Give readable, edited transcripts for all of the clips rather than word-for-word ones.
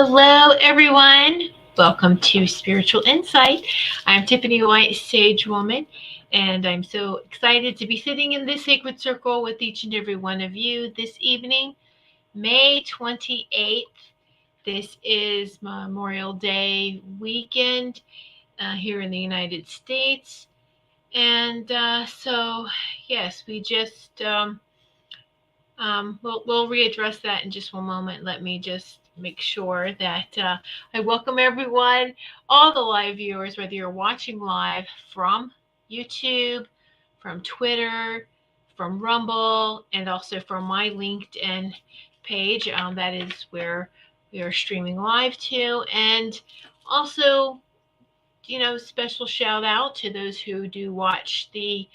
Hello, everyone. Welcome to Spiritual Insight. I'm Tiffany White, Sage Woman, and I'm so excited to be sitting in this sacred circle with each and every one of you this evening, May 28th. This is Memorial Day weekend here in the United States. And yes, we just we'll readdress that in just one moment. Let me just make sure that I welcome everyone, all the live viewers, whether you're watching live from YouTube, from Twitter, from Rumble, and also from my LinkedIn page. That is where we are streaming live to. And also, special shout out to those who do watch the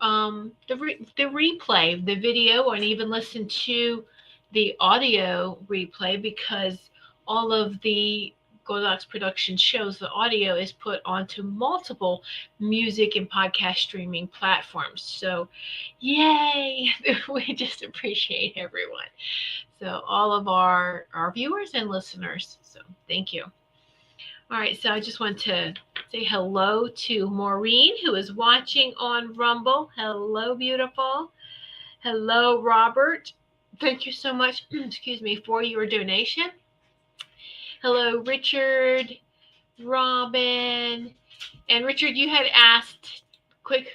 replay, the video, and even listen to the audio replay because all of the Goldylocks production shows the audio is put onto multiple music and podcast streaming platforms. So, yay! We just appreciate everyone. So, all of our viewers and listeners. So, thank you. All right, so I just want to say hello to Maureen, who is watching on Rumble. Hello, beautiful. Hello, Robert. Thank you so much, excuse me, for your donation. Hello, Richard, Robin. And Richard, you had asked, quick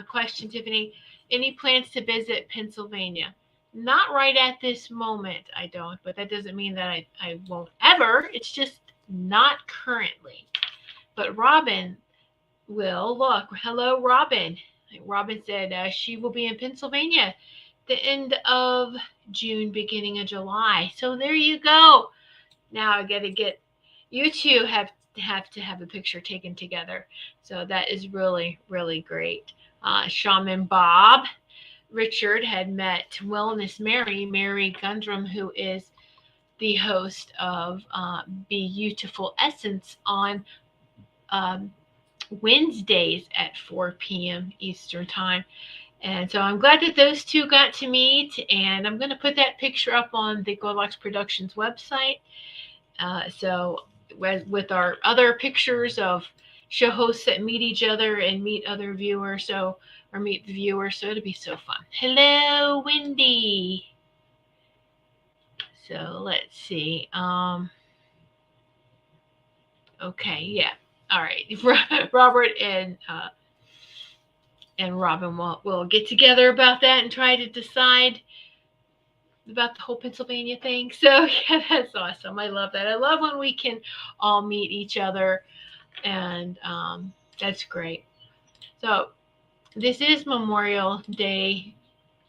question, Tiffany, any plans to visit Pennsylvania? Not right at this moment, I don't, but that doesn't mean that I won't ever. It's just not currently. But Robin will look. Hello, Robin. Robin said she will be in Pennsylvania the end of June, beginning of July. So there you go. Now I got to get you two have to have a picture taken together. So that is really really great. Shaman Bob, Richard had met Wellness Mary Gundrum, who is the host of Beautiful Essence on um, Wednesdays at 4 p.m. Eastern Time. And so I'm glad that those two got to meet. And I'm going to put that picture up on the Goldylocks Productions website. So with our other pictures of show hosts that meet each other and meet other viewers, or meet the viewers, so it'll be so fun. Hello, Wendy. So let's see. Okay, yeah. All right. Robert and Robin will get together about that and try to decide about the whole Pennsylvania thing. So yeah, that's awesome. I love that. I love when we can all meet each other, and that's great. So this is Memorial Day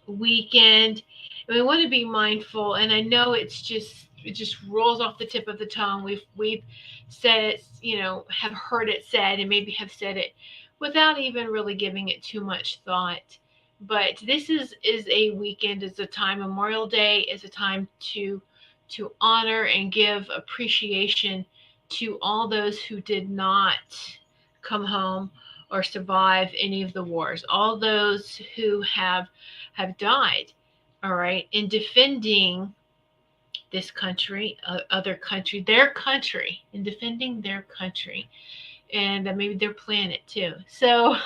weekend. And we want to be mindful, and I know it just rolls off the tip of the tongue. We've said it, have heard it said, and maybe have said it without even really giving it too much thought. But this is a weekend, is a time. Memorial Day is a time to honor and give appreciation to all those who did not come home or survive any of the wars, all those who have died, all right, in defending this country, their country, in defending their country, and maybe their planet too. So,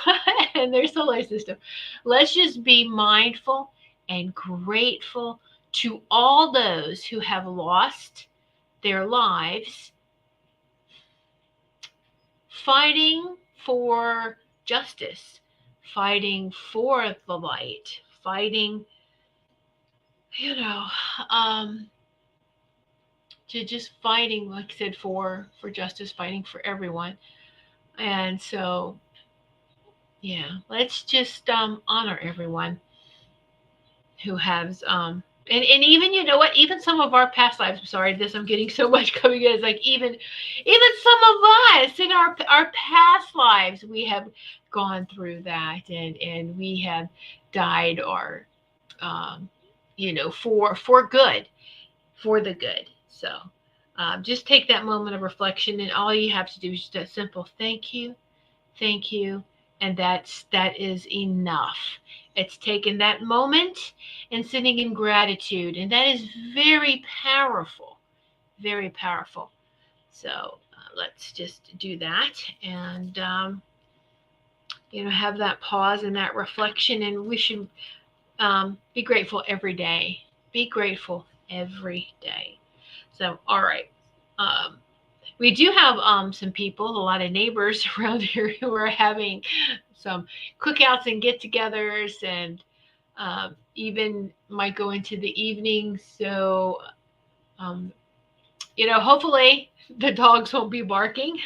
and their solar system. Let's just be mindful and grateful to all those who have lost their lives fighting for justice, fighting for the light, fighting, you know, um, to just fighting, like I said, for justice, fighting for everyone. And so, yeah, let's just honor everyone who has and even, you know what, even some of our past lives. I'm sorry, this, I'm getting so much coming in. It's like even some of us in our past lives, we have gone through that, and we have died, or um, for good, for the good. So just take that moment of reflection, and all you have to do is just a simple thank you, and that is enough. It's taking that moment and sitting in gratitude, and that is very powerful, very powerful. So let's just do that and, have that pause and that reflection. And we should be grateful every day. Be grateful every day. So, all right. Um, we do have some people, a lot of neighbors around here who are having some cookouts and get-togethers, and even might go into the evening. So, um, hopefully the dogs won't be barking.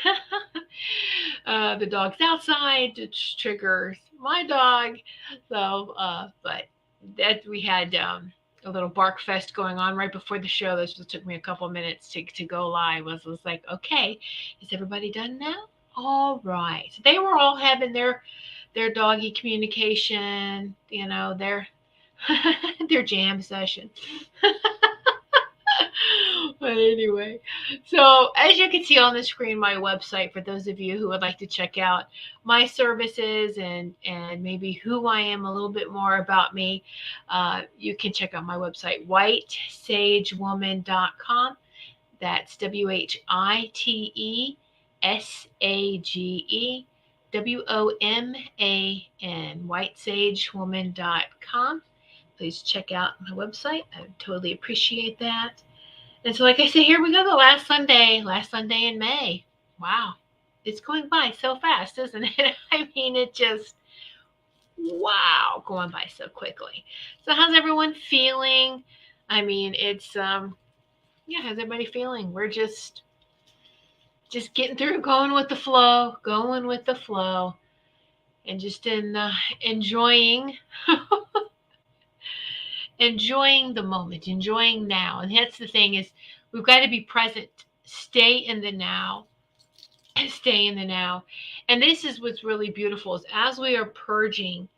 The dog's outside, which triggers my dog. So, but that we had a little bark fest going on right before the show. This just took me a couple minutes to go live. Was like, okay, is everybody done now? All right. So they were all having their doggy communication. Their their jam session. But anyway, so as you can see on the screen, my website, for those of you who would like to check out my services and maybe who I am, a little bit more about me, you can check out my website, whitesagewoman.com. That's WHITESAGEWOMAN, whitesagewoman.com. Please check out my website. I would totally appreciate that. And so, like I said, here we go, the last Sunday in May. Wow. It's going by so fast, isn't it? I mean, it just, wow, going by so quickly. So how's everyone feeling? I mean, it's, how's everybody feeling? We're just getting through, going with the flow, and just enjoying enjoying the moment, enjoying now. And that's the thing, is we've got to be present, stay in the now, stay in the now. And this is what's really beautiful, is as we are purging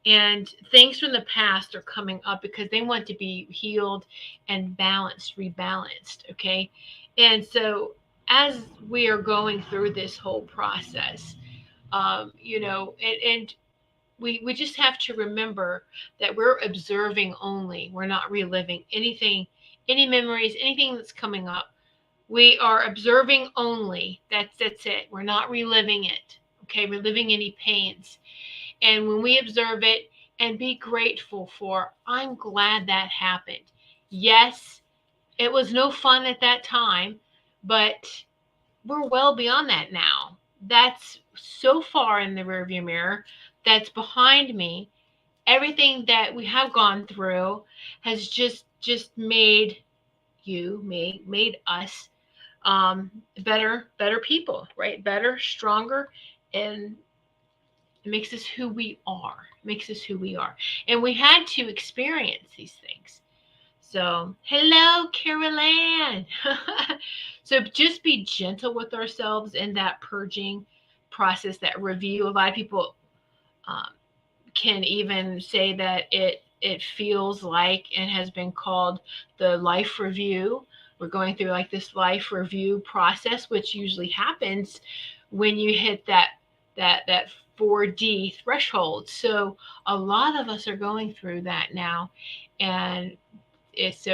and things from the past are coming up, because they want to be healed and balanced, rebalanced. Okay. And so as we are going through this whole process, and we just have to remember that we're observing only. We're not reliving anything, any memories, anything that's coming up. We are observing only. That's it. We're not reliving it. Okay, reliving any pains. And when we observe it and be grateful for, I'm glad that happened. Yes, it was no fun at that time, but we're well beyond that now. That's so far in the rearview mirror. That's behind me. Everything that we have gone through has just made made us better people, right? Better, stronger, and it makes us who we are. And we had to experience these things. So, hello, Carol Ann. So just be gentle with ourselves in that purging process, that review. A lot of people can even say that it feels like, and has been called, the life review. We're going through like this life review process, which usually happens when you hit that 4D threshold. So a lot of us are going through that now, and it's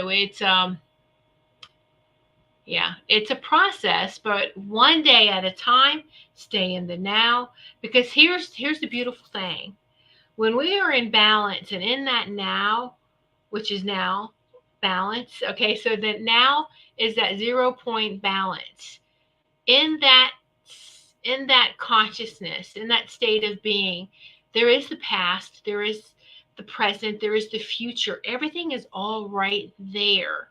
it's a process, but one day at a time. Stay in the now, because here's the beautiful thing. When we are in balance and in that now, which is now balance, okay, so that now is that 0 point balance. In that consciousness, in that state of being, there is the past, there is the present, there is the future. Everything is all right there.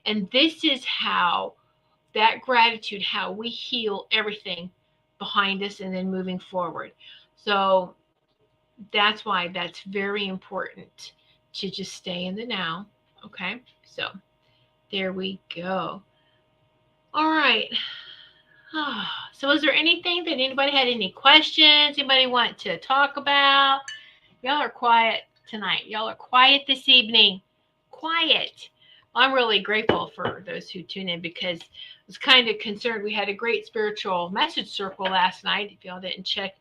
And this is how that gratitude, how we heal everything behind us and then moving forward. So that's why that's very important, to just stay in the now. Okay, so there we go. All right. So is there anything that anybody had any questions? Anybody want to talk about? Y'all are quiet tonight. Y'all are quiet this evening. Quiet. I'm really grateful for those who tune in, because I was kind of concerned. We had a great spiritual message circle last night. If y'all didn't check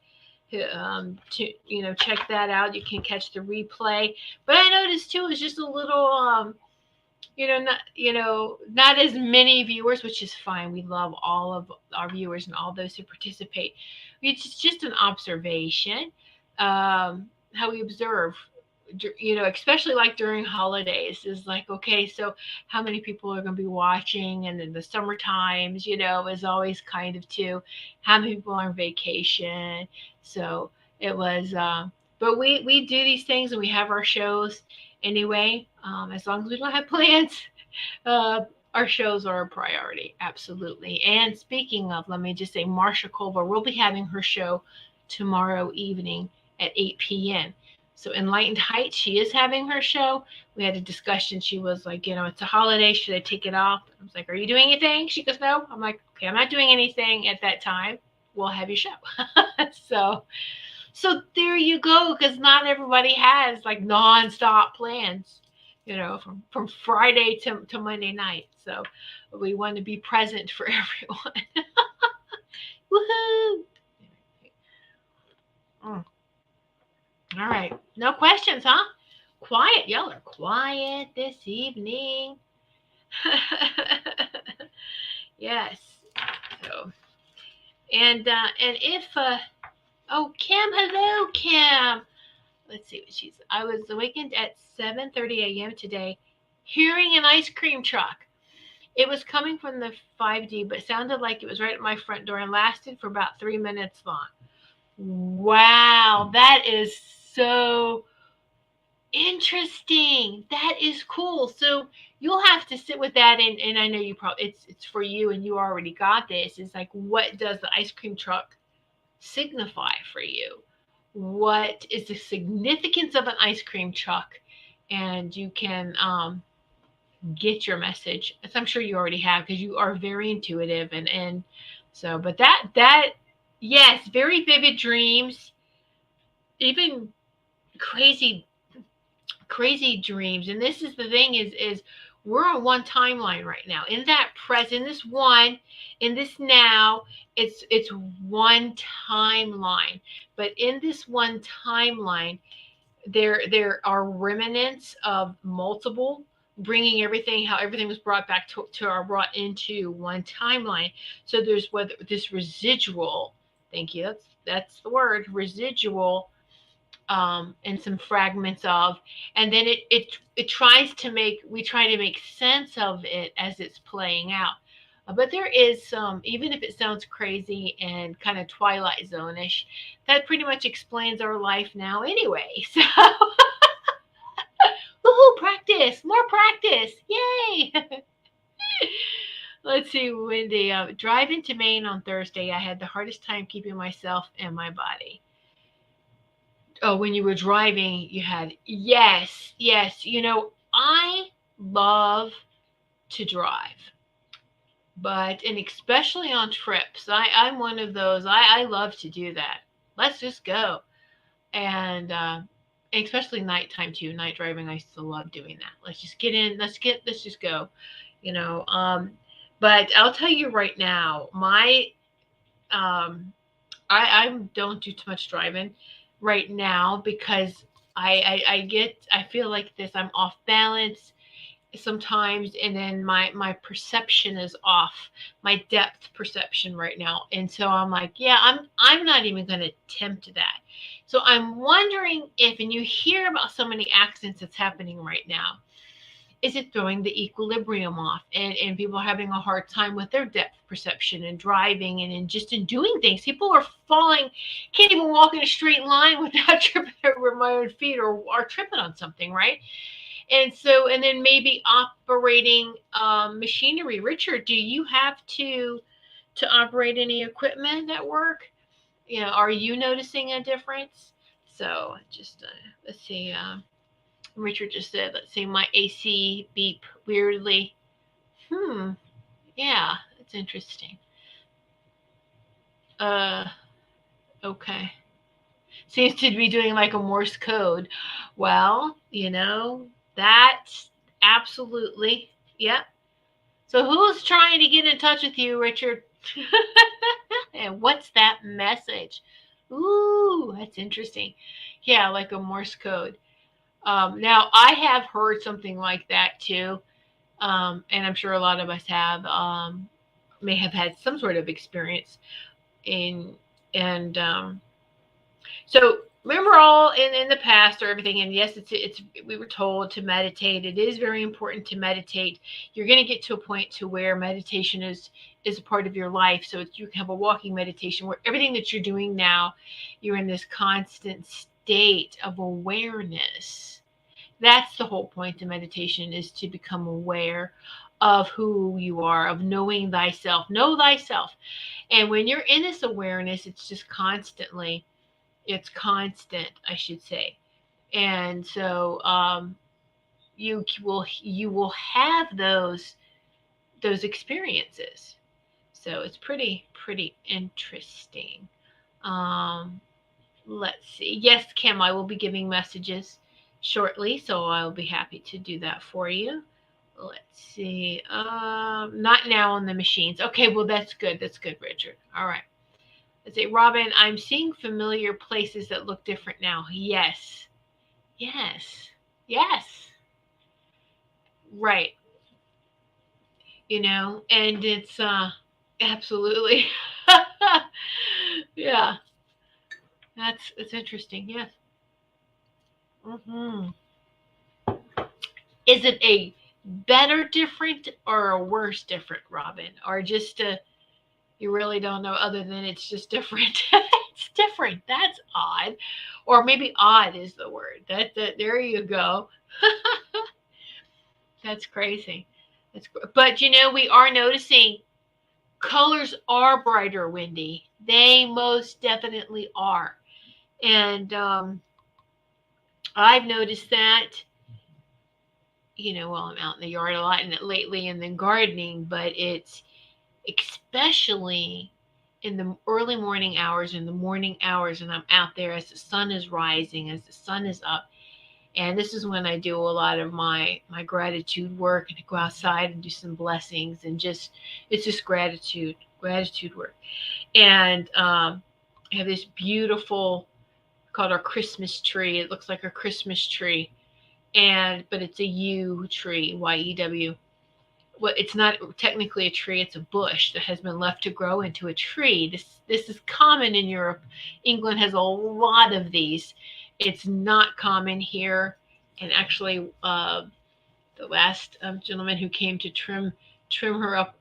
check that out, you can catch the replay. But I noticed too, it was just a little not as many viewers, which is fine. We love all of our viewers and all those who participate. It's just an observation, how we observe, especially like during holidays, is like, okay, so how many people are going to be watching? And then the summer times, is always kind of too, how many people are on vacation. So it was, but we do these things and we have our shows anyway. As long as we don't have plans, uh, our shows are a priority, absolutely. And speaking of, let me just say, Marsha Culver will be having her show tomorrow evening at 8 p.m. So Enlightened Heights, she is having her show. We had a discussion. She was like, it's a holiday. Should I take it off? I was like, are you doing anything? She goes, no. I'm like, okay, I'm not doing anything at that time. We'll have your show. so so there you go, because not everybody has like nonstop plans, from Friday to Monday night. So we want to be present for everyone. Woohoo! Mm. All right. No questions, huh? Quiet. Y'all are quiet this evening. Yes. So, and if oh, Kim, hello, Kim. Let's see what she's. I was awakened at 7:30 a.m. today, hearing an ice cream truck. It was coming from the 5D, but sounded like it was right at my front door and lasted for about 3 minutes long. Wow, that is so interesting. That is cool. So you'll have to sit with that, and I know you probably it's for you, and you already got this. It's like, what does the ice cream truck signify for you? What is the significance of an ice cream truck? And you can get your message, as I'm sure you already have, because you are very intuitive, and so, but that yes, very vivid dreams, even crazy crazy dreams. And this is the thing, is we're on one timeline right now, in that present, this one, in this now. It's one timeline, but in this one timeline, there are remnants of multiple, bringing everything, how everything was brought back to or brought into one timeline. So there's whether this residual, thank you, that's the word, residual, and some fragments of, and then it tries to make, we try to make sense of it as it's playing out. But there is some, even if it sounds crazy and kind of Twilight Zone-ish, that pretty much explains our life now anyway. So, woohoo, practice, more practice, yay! Let's see, Wendy. Driving to Maine on Thursday, I had the hardest time keeping myself and my body. Oh, when you were driving, you had, yes, yes. I love to drive, and especially on trips, I'm one of those. I love to do that. Let's just go, and especially nighttime too. Night driving, I still love doing that. Let's just get in. Let's just go. You know. But I'll tell you right now, my I don't do too much driving right now, because I feel like this, I'm off balance sometimes, and then my perception is off, my depth perception right now, and so I'm like, yeah, I'm not even going to attempt that. So I'm wondering if, and you hear about so many accidents that's happening right now, is it throwing the equilibrium off, and people are having a hard time with their depth perception and driving, and in doing things. People are falling, can't even walk in a straight line without tripping over my own feet, or tripping on something, right? And so, and then maybe operating machinery. Richard, do you have to operate any equipment at work? Are you noticing a difference? So just let's see. Richard just said, let's see, my AC beep weirdly. Yeah, that's interesting. Okay. Seems to be doing like a Morse code. Well, that's absolutely, yep. So who's trying to get in touch with you, Richard? And what's that message? Ooh, that's interesting. Yeah, like a Morse code. Now, I have heard something like that too. And I'm sure a lot of us have may have had some sort of experience in and so remember all in the past or everything, and yes, it's we were told to meditate. It is very important to meditate. You're going to get to a point to where meditation is a part of your life. So you can have a walking meditation where everything that you're doing now, you're in this constant state of awareness. That's the whole point of meditation, is to become aware of who you are, of knowing thyself. Know thyself. And when you're in this awareness, it's constant, I should say. And so you will have those experiences. So it's pretty interesting. Um, let's see. Yes, Kim, I will be giving messages shortly, so I'll be happy to do that for you. Let's see. Not now on the machines. Okay, well that's good. That's good, Richard. All right. Let's see, Robin. I'm seeing familiar places that look different now. Yes. Yes. Yes. Right. And it's absolutely. Yeah. It's interesting. Yes. Hmm. Is it a better different or a worse different, Robin? Or just you really don't know, other than it's just different? It's different. That's odd. Or maybe odd is the word. That there you go. That's crazy. But we are noticing colors are brighter, Wendy. They most definitely are. And I've noticed that, while I'm out in the yard a lot and lately and then gardening, but it's especially in the early morning hours, and I'm out there as the sun is rising, as the sun is up. And this is when I do a lot of my gratitude work, and I go outside and do some blessings, and it's just gratitude work. And I have this beautiful, called our Christmas tree. It looks like a Christmas tree, but it's a yew tree, Yew. Well, it's not technically a tree; it's a bush that has been left to grow into a tree. This is common in Europe. England has a lot of these. It's not common here. And actually, the last gentleman who came to trim her up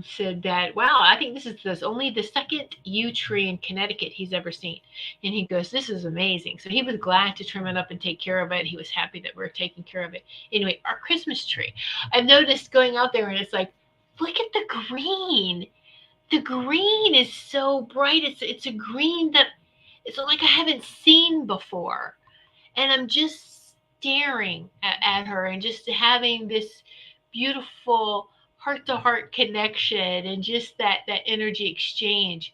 said that, wow, I think this only the second yew tree in Connecticut he's ever seen. And he goes, this is amazing. So he was glad to trim it up and take care of it. He was happy that we're taking care of it. Anyway, our Christmas tree. I've noticed going out there, and it's like, look at the green. The green is so bright. It's a green that it's like I haven't seen before. And I'm just staring at her and just having this beautiful heart to heart connection, and just that energy exchange.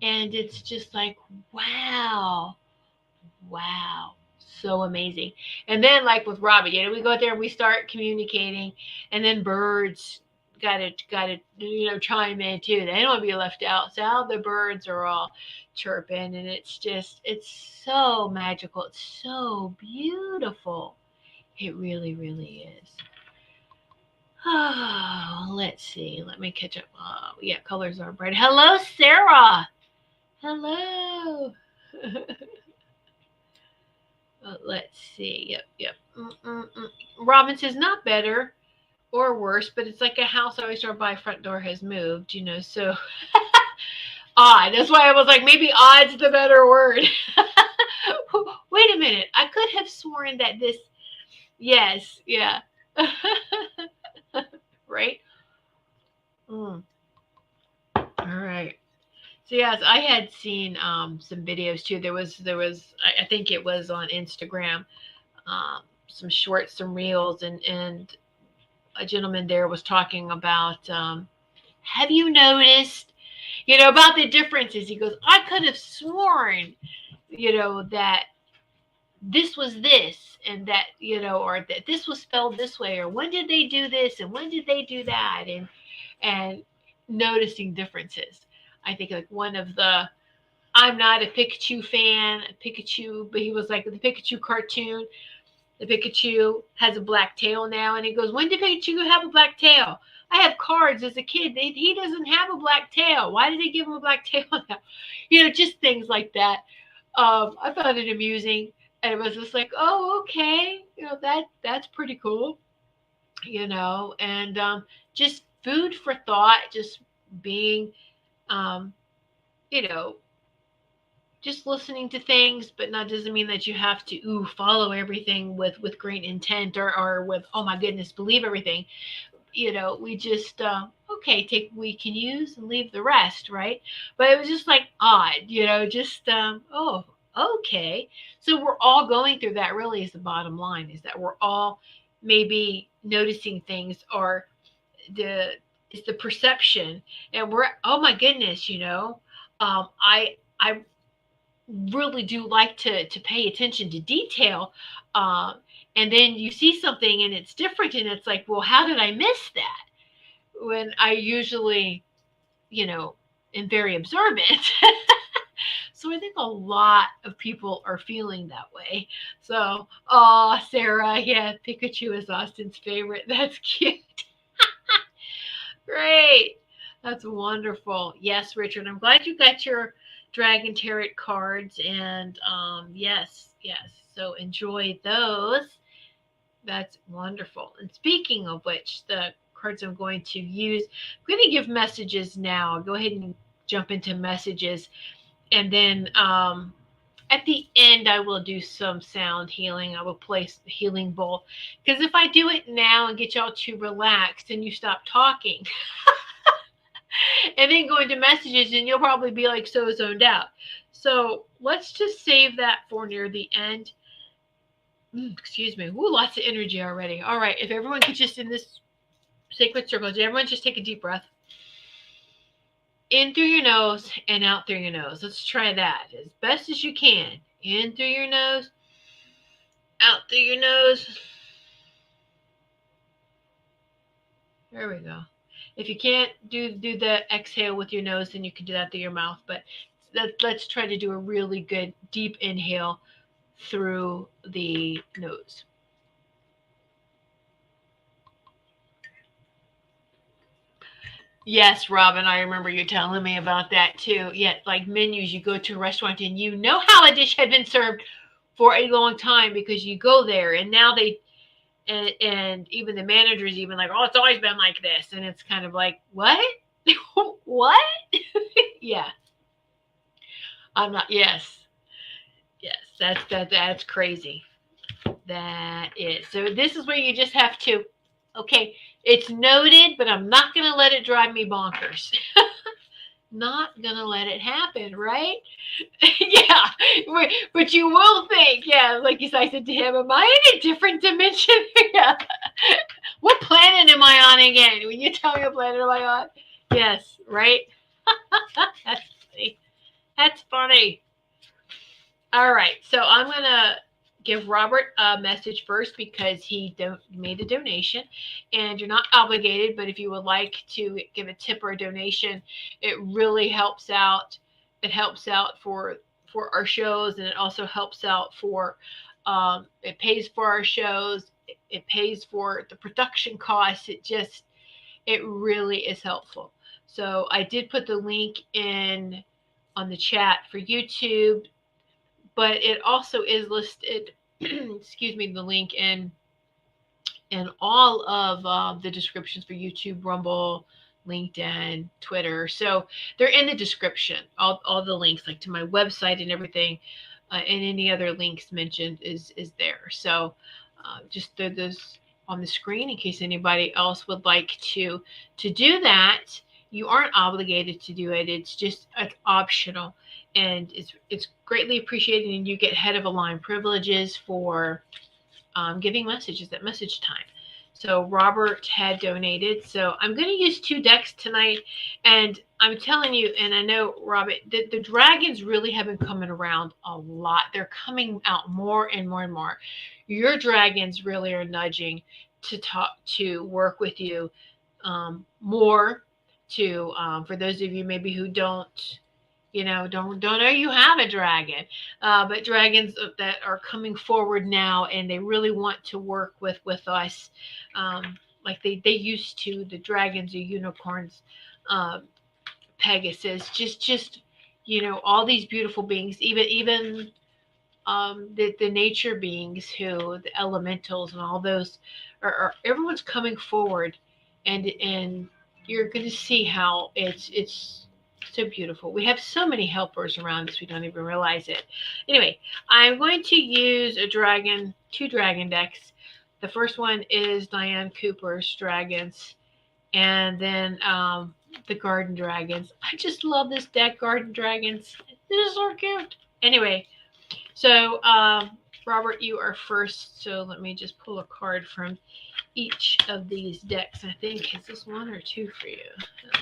And it's just like, wow, wow, so amazing. And then, like with Robbie, we go out there and we start communicating, and then birds gotta chime in too. They don't want to be left out. So all the birds are all chirping, and it's so magical. It's so beautiful. It really, really is. Oh, let's see. Let me catch up. Yeah, colors are bright. Hello, Sarah. Hello. Let's see. Yep. Robin says not better or worse, but it's like a house I always drove by, front door has moved, so odd. That's why I was like, maybe odd's the better word. Wait a minute. I could have sworn that this, yes, yeah. Right? Mm. All right. So yes, I had seen some videos too. I think it was on Instagram, some shorts, some reels, and a gentleman there was talking about, have you noticed, about the differences? He goes, I could have sworn, that this was this, and that, or that this was spelled this way, or when did they do this, and when did they do that, and noticing differences. I think like one of the, I'm not a Pikachu fan, but he was like the Pikachu cartoon. The Pikachu has a black tail now, and he goes, "When did Pikachu have a black tail? I have cards as a kid. He doesn't have a black tail. Why did they give him a black tail now?" Just things like that. I found it amusing, and it was just like, "Oh, okay, that's pretty cool." And just food for thought, just being, um, you know, just listening to things, but not doesn't mean that you have to follow everything with great intent, or with, oh my goodness, believe everything. We just okay, take what we can use and leave the rest, right? But it was just like odd, just oh, okay. So we're all going through that. Really, is the bottom line, is that we're all maybe noticing things, or the is the perception, and we're, oh my goodness, I really do like to pay attention to detail. Um, and then you see something and it's different, and it's like, well, how did I miss that? When I usually, am very observant. So I think a lot of people are feeling that way. So, oh, Sarah, yeah, Pikachu is Austin's favorite. That's cute. Great. That's wonderful. Yes, Richard, I'm glad you got your Dragon Tarot cards. And yes, yes. So enjoy those. That's wonderful. And speaking of which, the cards I'm going to use, I'm going to give messages now. I'll go ahead and jump into messages. And then at the end, I will do some sound healing. I will place the healing bowl. Because if I do it now and get y'all too relaxed and you stop talking, and then go into messages, and you'll probably be like so zoned out. So let's just save that for near the end. Excuse me. Ooh, lots of energy already. All right. If everyone could just, in this sacred circle, everyone just take a deep breath. In through your nose and out through your nose. Let's try that as best as you can. In through your nose, out through your nose. There we go. If you can't do the exhale with your nose, then you can do that through your mouth. But let's try to do a really good deep inhale through the nose. Yes, Robin, I remember you telling me about that too. Yeah, like menus, you go to a restaurant and you know how a dish had been served for a long time, because you go there, and now and even the managers even like, oh, it's always been like this, and it's kind of like, what? What? Yeah, I'm not. Yes, yes, that's crazy. That is. So this is where you just have to, okay, it's noted, but I'm not going to let it drive me bonkers. Not going to let it happen, right? Yeah, but you will think, yeah, like I said to him, am I in a different dimension? Yeah. What planet am I on again? When you tell me what planet am I on? Yes, right? That's funny. That's funny. All right, so I'm going to give Robert a message first, because he made a donation, and you're not obligated, but if you would like to give a tip or a donation, it really helps out. It helps out for our shows, and it also helps out for it pays for our shows. It pays for the production costs. It really is helpful. So I did put the link in on the chat for YouTube, but it also is listed, excuse me, the link in all of the descriptions for YouTube, Rumble, LinkedIn, Twitter. So they're in the description. All the links, like to my website and everything, and any other links mentioned is there. So just throw those on the screen in case anybody else would like to do that. You aren't obligated to do it. It's optional, and it's greatly appreciated. And you get head of a line privileges for giving messages at message time. So Robert had donated. So I'm going to use 2 decks tonight. And I'm telling you, and I know, Robert, the dragons really have been coming around a lot. They're coming out more and more and more. Your dragons really are nudging to work with you more. For those of you maybe who don't don't know you have a dragon, but dragons that are coming forward now, and they really want to work with us, like they used to. The dragons, the unicorns, um, Pegasus, just all these beautiful beings, even the nature beings, who the elementals and all those everyone's coming forward, and you're going to see how it's so beautiful. We have so many helpers around us, we don't even realize it. Anyway, I'm going to use two dragon decks. The first one is Diane Cooper's dragons, and then the garden dragons. I just love this deck, garden dragons. This is so cute. Anyway, so, Robert, you are first. So let me just pull a card from each of these decks. I think, is this one or two for you?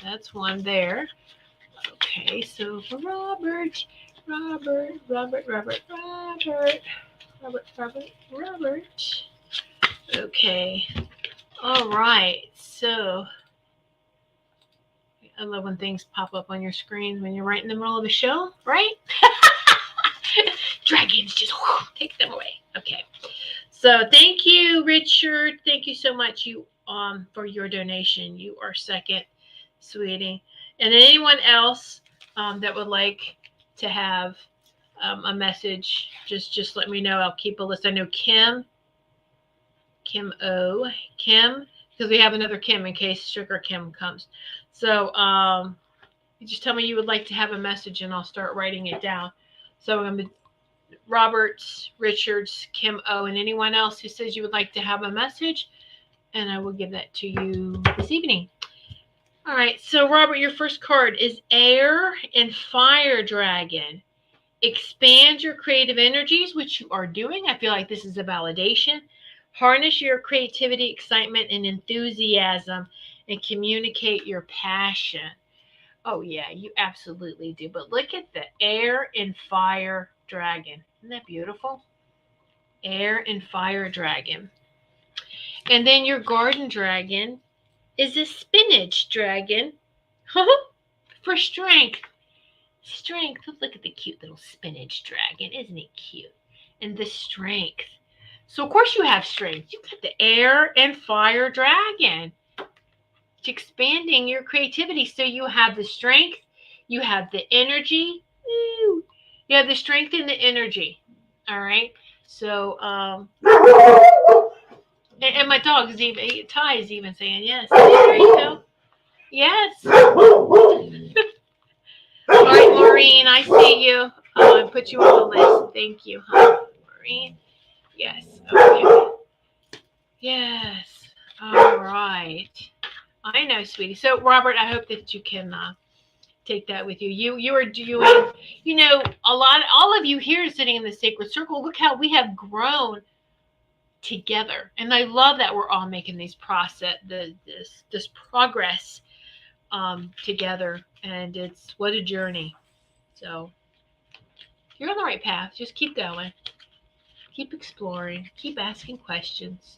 That's one there. Okay, so for Robert, Robert, Robert, Robert, Robert, Robert, Robert, Robert. Okay. All right. So I love when things pop up on your screen when you're right in the middle of the show, right? Dragons, just take them away. Okay. So thank you, Richard. Thank you so much, you for your donation. You are second, sweetie. And anyone else that would like to have a message, just let me know. I'll keep a list. I know Kim O, Kim, because we have another Kim in case Sugar Kim comes. So you just tell me you would like to have a message, and I'll start writing it down. So I'm going to Roberts, Richards, Kim O, and anyone else who says you would like to have a message, and I will give that to you this evening. All right, so Robert, your first card is Air and Fire Dragon. Expand your creative energies, which you are doing. I feel like this is a validation. Harness your creativity, excitement, and enthusiasm, and communicate your passion. Oh, yeah, you absolutely do. But look at the Air and Fire Dragon. Isn't that beautiful? Air and Fire Dragon. And then your Garden Dragon is a Spinach Dragon for strength. Strength. Look at the cute little Spinach Dragon. Isn't it cute? And the strength. So, of course, you have strength. You got the Air and Fire Dragon. It's expanding your creativity. So you have the strength, you have the energy. Woo. You have the strength and the energy. All right. So, and my dog is even, Ty is even saying yes. There you go. Yes. All right, Maureen, I see you. I put you on the list. Thank you, Maureen. Yes. Okay. Yes. All right. I know, sweetie. So, Robert, I hope that you can take that with you. You are doing, all of you here sitting in the sacred circle. Look how we have grown together, and I love that we're all making this progress together, and it's what a journey. So you're on the right path. Just keep going, keep exploring, keep asking questions.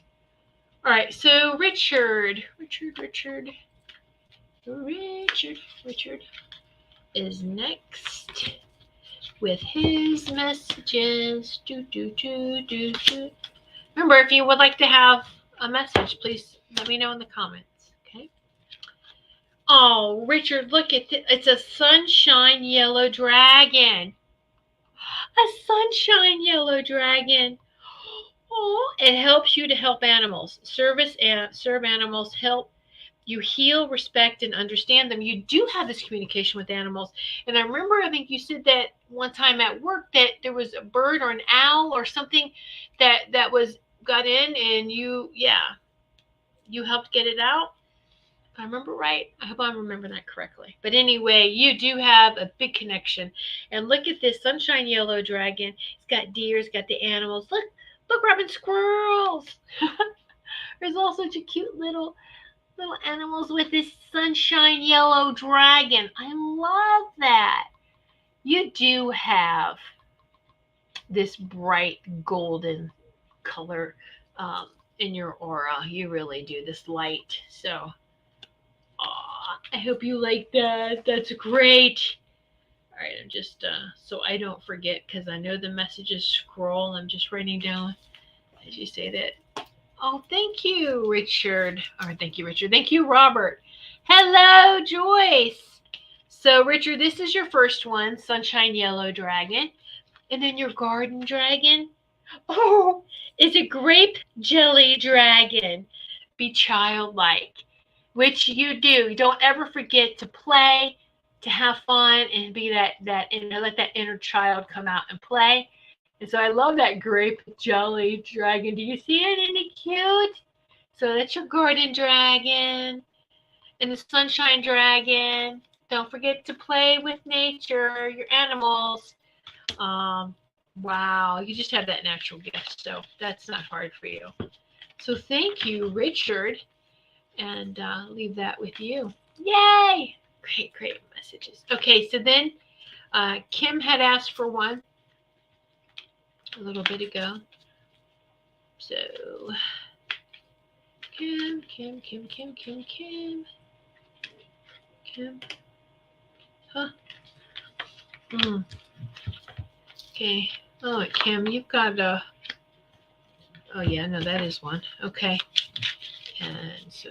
All right, so Richard is next with his messages. Remember, if you would like to have a message, please let me know in the comments. Okay. Oh, Richard, look at it. It's a sunshine yellow dragon. A sunshine yellow dragon. Oh, it helps you to help animals. Serve animals, help you heal, respect, and understand them. You do have this communication with animals. And I remember, I think you said that one time at work that there was a bird or an owl or something that got in, and you helped get it out. If I remember right, I hope I'm remembering that correctly. But anyway, you do have a big connection. And look at this sunshine yellow dragon. It's got deer, it's got the animals. Look, Robin, squirrels. There's all such a cute little animals with this sunshine yellow dragon. I love that. You do have this bright golden color in your aura. You really do, this light. So I hope you like that. That's great. All right, I'm just so I don't forget, because I know the messages scroll. I'm just writing down as you say that. Oh, thank you, Richard. Or thank you, Richard. Thank you, Robert. Hello, Joyce. So, Richard, this is your first one, Sunshine Yellow Dragon. And then your Garden Dragon. Oh, is a grape jelly dragon. Be childlike, which you do. Don't ever forget to play, to have fun, and be let that inner child come out and play. And so I love that grape jelly dragon. Do you see it? Isn't it cute? So that's your garden dragon and the sunshine dragon. Don't forget to play with nature, your animals. Um, wow, you just have that natural gift, so that's not hard for you. So thank you, Richard, and leave that with you. Yay! Great, great messages. Okay, so then Kim had asked for one a little bit ago. So Kim. Huh? Okay. Oh, Kim, you've got a. Oh yeah, no, that is one. Okay. And so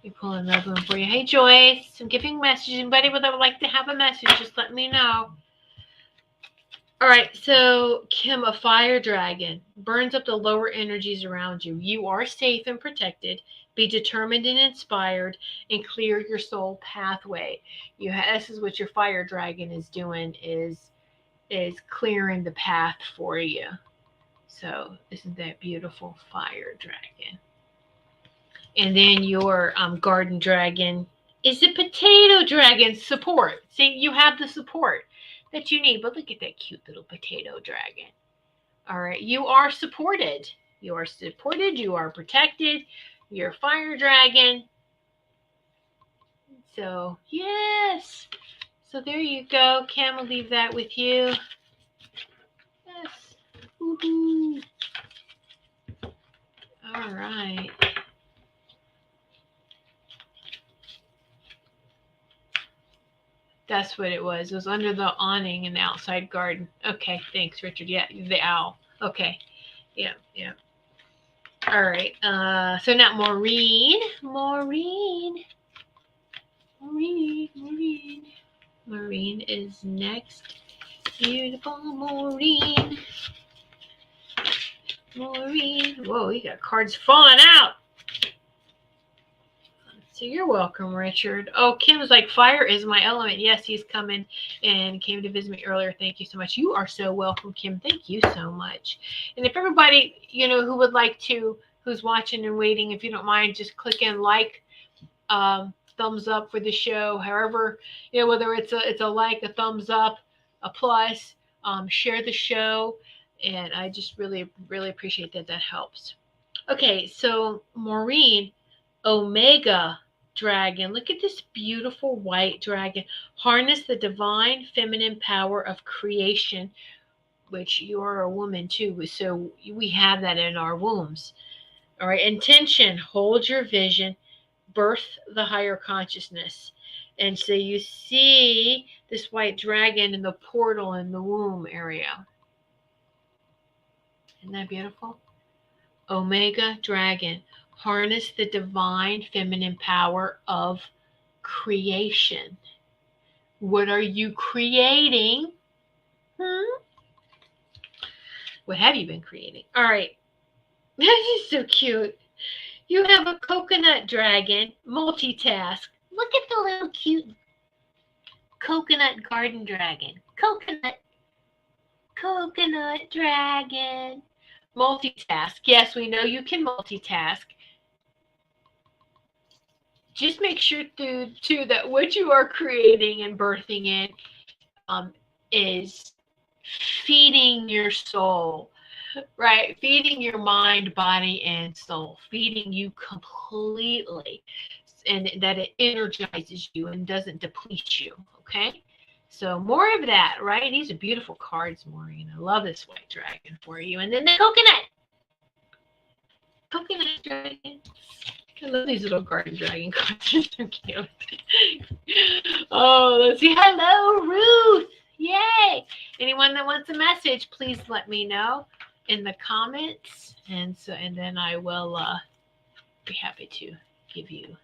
we pull another one for you. Hey Joyce, I'm giving messages. Anybody would like to have a message, just let me know. All right, so Kim, a fire dragon burns up the lower energies around you. You are safe and protected. Be determined and inspired, and clear your soul pathway. This is what your fire dragon is doing, is clearing the path for you. So isn't that beautiful, fire dragon? And then your garden dragon is the potato dragon support. See, you have the support that you need. But look at that cute little potato dragon. All right, you are supported. You are supported. You are protected. You're a fire dragon. So, yes. So there you go. Kim, will leave that with you. Yes. Woohoo. All right. That's what it was. It was under the awning in the outside garden. Okay, thanks, Richard. Yeah, the owl. Okay. Yeah. All right. So now Maureen is next. Beautiful Maureen. Whoa, you got cards falling out. So you're welcome, Richard. Oh, Kim's like, fire is my element. Yes, he's coming and came to visit me earlier. Thank you so much. You are so welcome, Kim. Thank you so much. And if everybody, who would like to, who's watching and waiting, if you don't mind, just click in like, thumbs up for the show. However, whether it's a like, a thumbs up, a plus, share the show. And I just really, really appreciate that. That helps. Okay, so Maureen, Omega dragon. Look at this beautiful white dragon. Harness the divine feminine power of creation, which you are a woman too. So we have that in our wombs. All right, intention, hold your vision, birth the higher consciousness. And so you see this white dragon in the portal in the womb area. Isn't that beautiful? Omega dragon. Harness the divine feminine power of creation. What are you creating? What have you been creating? All right. This is so cute. You have a coconut dragon, multitask. Look at the little cute coconut garden dragon. Coconut dragon. Multitask. Yes, we know you can multitask. Just make sure too that what you are creating and birthing in is feeding your soul, right? Feeding your mind, body, and soul. Feeding you completely, and that it energizes you and doesn't deplete you. Okay. So more of that, right? These are beautiful cards, Maureen. I love this white dragon for you. And then the coconut dragon. I love these little garden dragon cards. They're cute. Oh, let's see. Hello, Ruth. Yay. Anyone that wants a message, please let me know in the comments. And then I will be happy to give you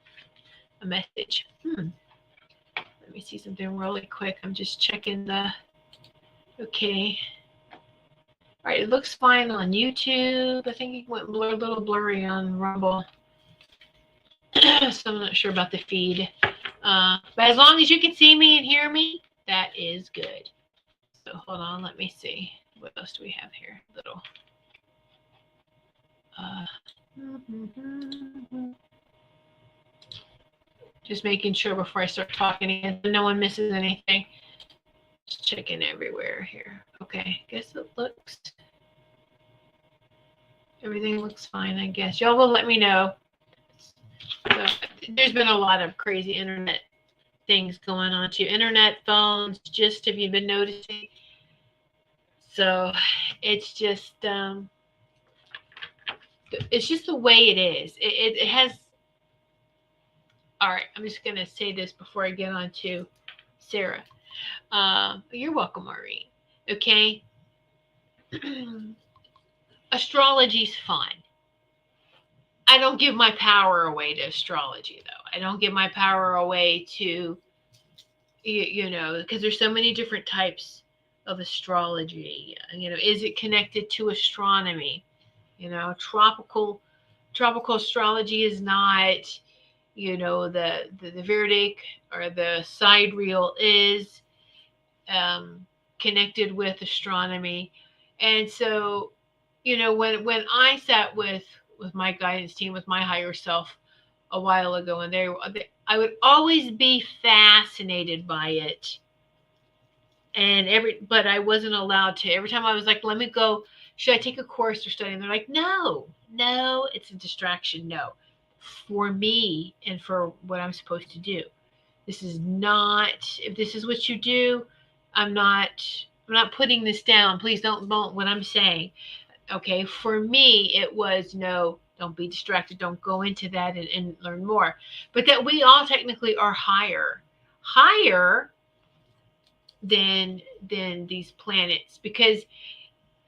a message. Let me see something really quick. I'm just checking the. Okay. All right, it looks fine on YouTube. I think it went a little blurry on Rumble. So I'm not sure about the feed. But as long as you can see me and hear me, that is good. So hold on, let me see. What else do we have here? Little. Just making sure before I start talking again, so no one misses anything. Just checking everywhere here. Okay, guess it looks. Everything looks fine, I guess. Y'all will let me know. So, there's been a lot of crazy internet things going on too. Internet, phones, just have you been noticing? So it's just the way it is. It has. All right, I'm just gonna say this before I get on to Sarah. You're welcome, Maureen. Okay. Astrology's fun. I don't give my power away to astrology, though. I don't give my power away to, because there's so many different types of astrology. Is it connected to astronomy? Tropical astrology is not, the Vedic or the sidereal is connected with astronomy. And so, when I sat with my guidance team, with my higher self a while ago, and I would always be fascinated by it. But I wasn't allowed to. Every time I was like, let me go, should I take a course or study? And they're like, no, it's a distraction. No, for me and for what I'm supposed to do. This is not, if this is what you do, I'm not putting this down. Please don't what I'm saying. Okay, for me, it was no, don't be distracted. Don't go into that and learn more. But that we all technically are higher than these planets, because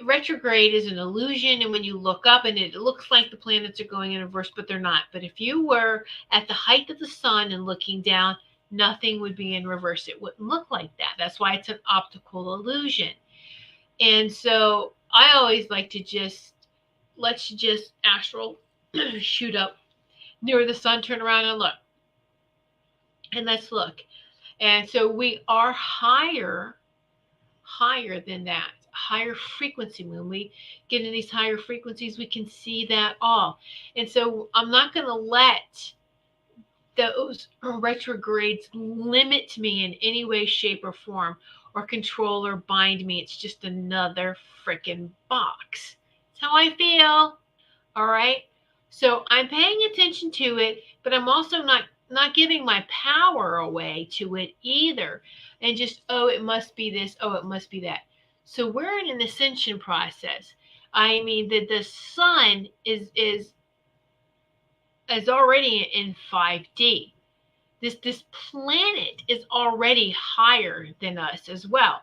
retrograde is an illusion, and when you look up and it looks like the planets are going in reverse, but they're not. But if you were at the height of the sun and looking down, nothing would be in reverse. It wouldn't look like that. That's why it's an optical illusion. And so I always like to let's just astral shoot up near the sun, turn around and look. And let's look. And so we are higher than that, higher frequency. When we get in these higher frequencies, we can see that all. And so I'm not going to let those retrogrades limit me in any way, shape, or form, or control or bind me. It's just another freaking box. That's how I feel. All right. So I'm paying attention to it, but I'm also not giving my power away to it either. And just, it must be this, it must be that. So we're in an ascension process. I mean, the sun is already in 5D. This planet is already higher than us as well.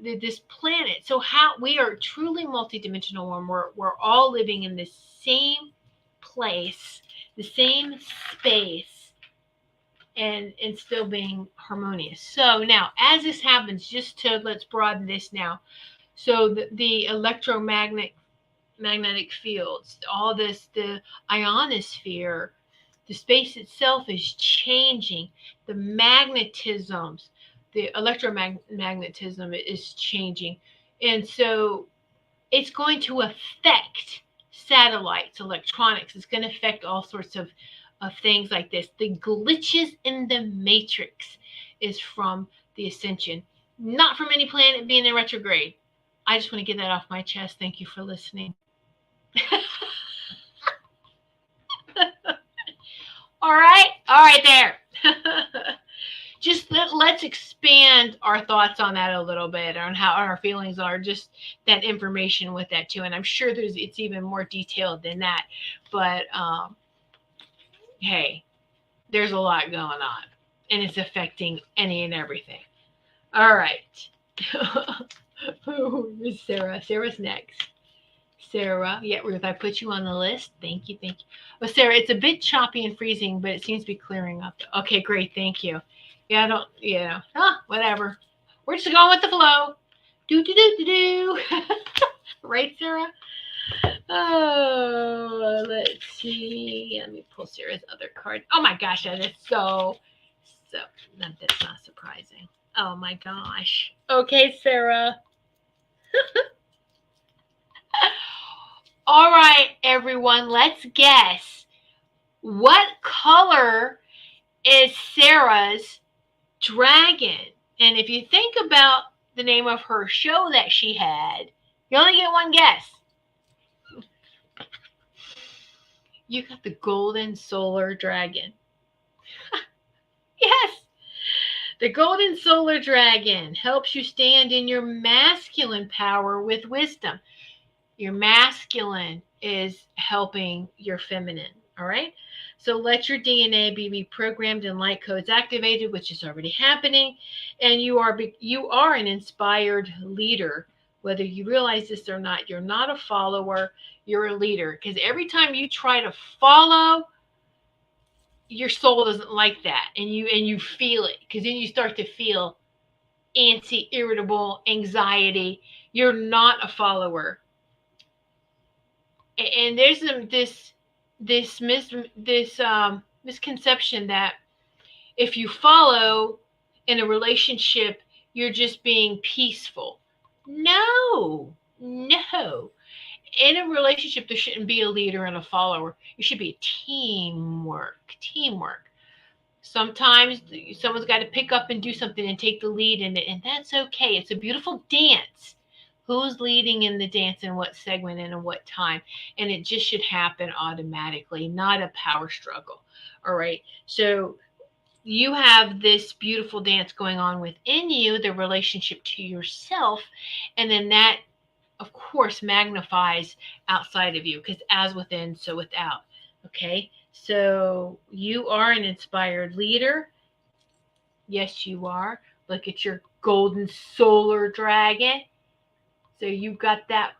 This planet. So how we are truly multidimensional when we're all living in the same place, the same space, and still being harmonious. So now, as this happens, let's broaden this now. So the electromagnetic fields, all this, the ionosphere, the space itself is changing. The magnetisms, the electromagnetism is changing. And so it's going to affect satellites, electronics. It's going to affect all sorts of things like this. The glitches in the matrix is from the ascension, not from any planet being in retrograde. I just want to get that off my chest. Thank you for listening. All right there. Just let's expand our thoughts on that a little bit, on how our feelings are, just that information with that too. And I'm sure it's even more detailed than that. But hey, there's a lot going on. and it's affecting any and everything. All right. Who's Sarah? Sarah's next. Sarah, yeah, Ruth, I put you on the list. Thank you, thank you. Well, Sarah, it's a bit choppy and freezing, but it seems to be clearing up. Okay, great, thank you. Yeah, I don't, yeah, whatever. We're just going with the flow. Do do do do do. Right, Sarah? Oh, let's see. Let me pull Sarah's other card. Oh my gosh, that is so. That's not surprising. Oh my gosh. Okay, Sarah. All right, everyone, let's guess. What color is Sarah's dragon? And if you think about the name of her show that she had, you only get one guess. You got the golden solar dragon. Yes. The golden solar dragon helps you stand in your masculine power with wisdom. Your masculine is helping your feminine. All right. So let your DNA be reprogrammed and light codes activated, which is already happening. And you are an inspired leader. Whether you realize this or not, you're not a follower, you're a leader. Because every time you try to follow, your soul doesn't like that. And you feel it. Because then you start to feel antsy, irritable, anxiety. You're not a follower. And there's this misconception that if you follow in a relationship, you're just being peaceful. No. In a relationship, there shouldn't be a leader and a follower. It should be teamwork. Sometimes someone's got to pick up and do something and take the lead in it, and that's okay. It's a beautiful dance. Who's leading in the dance and what segment and in what time? And it just should happen automatically, not a power struggle. All right. So you have this beautiful dance going on within you, the relationship to yourself, and then that, of course, magnifies outside of you, because as within, so without. Okay. So you are an inspired leader. Yes, you are. Look at your golden solar dragon. So you've got that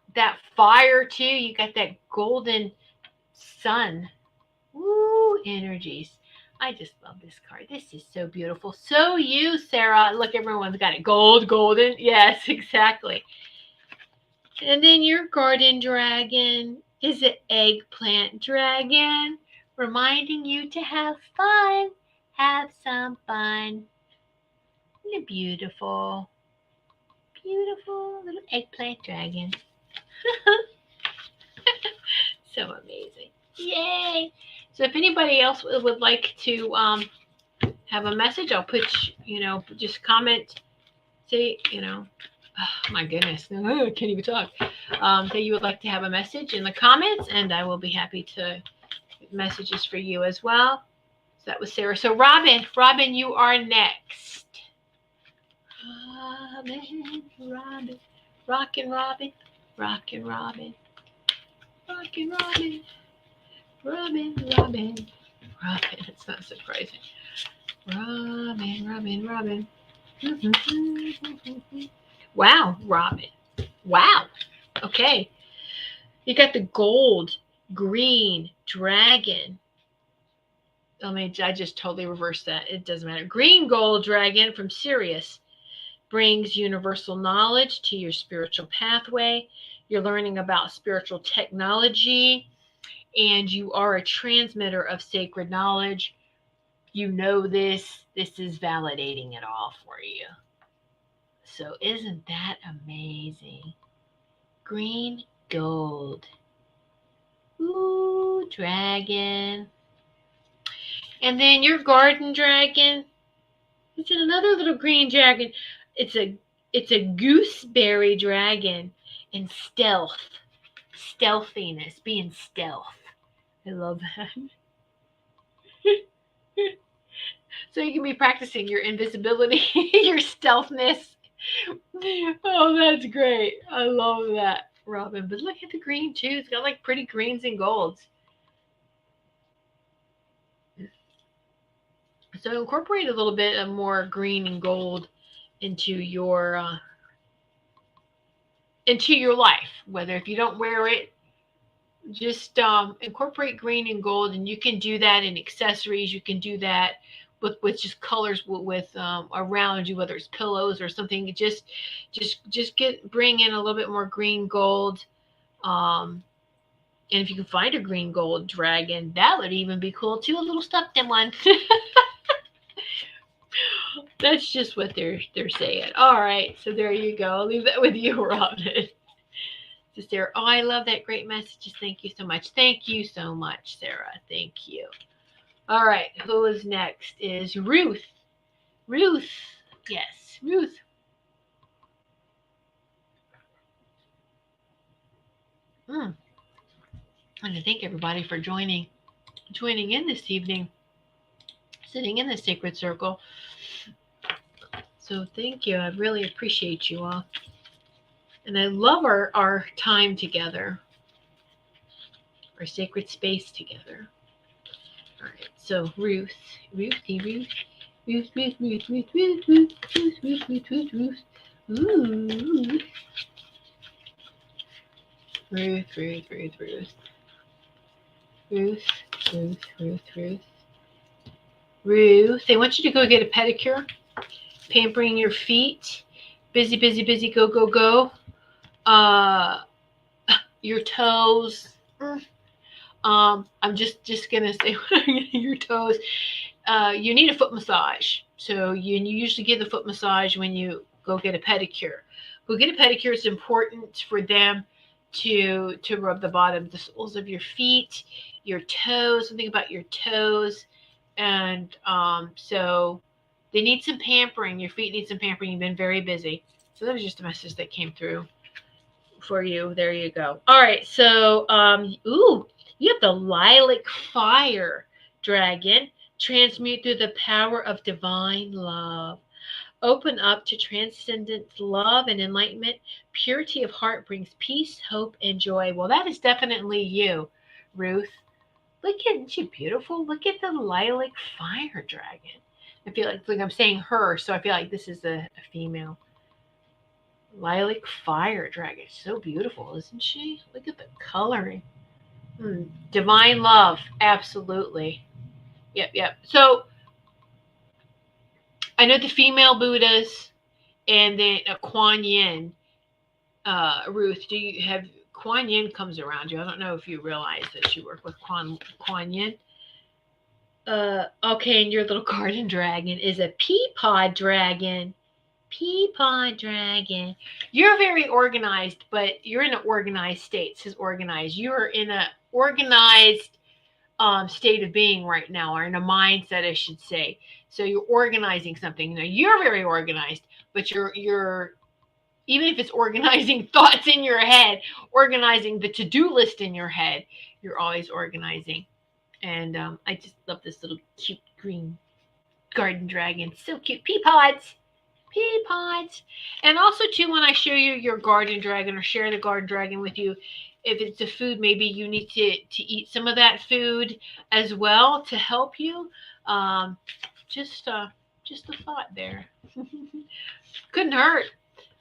fire too. You got that golden sun. Woo, energies. I just love this card. This is so beautiful. So you, Sarah. Look, everyone's got it. Golden. Yes, exactly. And then your garden dragon is an eggplant dragon, reminding you to have fun. Have some fun. Isn't it beautiful? Beautiful little eggplant dragon. So amazing. Yay. So if anybody else would like to have a message, I'll put, just comment, say, oh my goodness, I can't even talk. That you would like to have a message in the comments, and I will be happy to messages for you as well. So that was Sarah. So Robin, you are next. Robin, rockin' Robin, rockin' Robin, rockin' Robin, Robin. It's not surprising. Robin. Wow, Robin. Wow. Okay. You got the gold, green dragon. I just totally reversed that. It doesn't matter. Green gold dragon from Sirius brings universal knowledge to your spiritual pathway. You're learning about spiritual technology, and you are a transmitter of sacred knowledge. You know this. This is validating it all for you. So isn't that amazing? Green gold. Ooh, dragon. And then your garden dragon. It's another little green dragon. It's a gooseberry dragon in stealth. Stealthiness, being stealth. I love that. So you can be practicing your invisibility, your stealthness. Oh, that's great. I love that, Robin. But look at the green too. It's got like pretty greens and golds. So incorporate a little bit of more green and gold into your life. Whether if you don't wear it, just incorporate green and gold, and you can do that in accessories. You can do that with just colors with around you, whether it's pillows or something. Just bring in a little bit more green gold. And if you can find a green gold dragon, that would even be cool too. A little stuffed in one. That's just what they're saying. All right, so there you go. I'll leave that with you, Robin. Just there. Oh, I love that. Great messages. Thank you so much. Thank you so much, Sarah. Thank you. All right, who is next? Is Ruth. Ruth. Yes, Ruth. I want to thank everybody for joining in this evening, sitting in the sacred circle. So thank you. I really appreciate you all. And I love our time together, our sacred space together. All right, so Ruthie, Ruth. Ruth. Ooh. Ruth. They want you to go get a pedicure, pampering your feet. Busy, go, go. Your toes. I'm just gonna say your toes. You need a foot massage. So you usually get the foot massage when you go get a pedicure. Go get a pedicure. It's important for them to rub the bottom, the soles of your feet, your toes. Something about your toes, and so they need some pampering. Your feet need some pampering. You've been very busy. So that was just a message that came through for you. There you go. All right. So you have the lilac fire dragon. Transmute through the power of divine love. Open up to transcendent love and enlightenment. Purity of heart brings peace, hope, and joy. Well, that is definitely you, Ruth. Look at, isn't she beautiful? Look at the lilac fire dragon. I feel like I'm saying her, so I feel like this is a female. Lilac fire dragon. So beautiful, isn't she? Look at the coloring. Divine love. Absolutely. Yep. So I know the female Buddhas and then Kuan Yin. Ruth, do you have Kuan Yin comes around you? I don't know if you realize that you work with Kuan Yin. Okay, and your little garden dragon is a pea pod dragon. Pea pod dragon. You're very organized, but you're in an organized state. It says organized. You're in an organized state of being right now, or in a mindset, I should say. So you're organizing something. Now you're very organized, but you're even if it's organizing thoughts in your head, organizing the to-do list in your head, you're always organizing. And I just love this little cute green garden dragon. So cute. Pea pods. And also too, when I show you your garden dragon or share the garden dragon with you, if it's a food, maybe you need to eat some of that food as well to help you. Just a thought there. Couldn't hurt.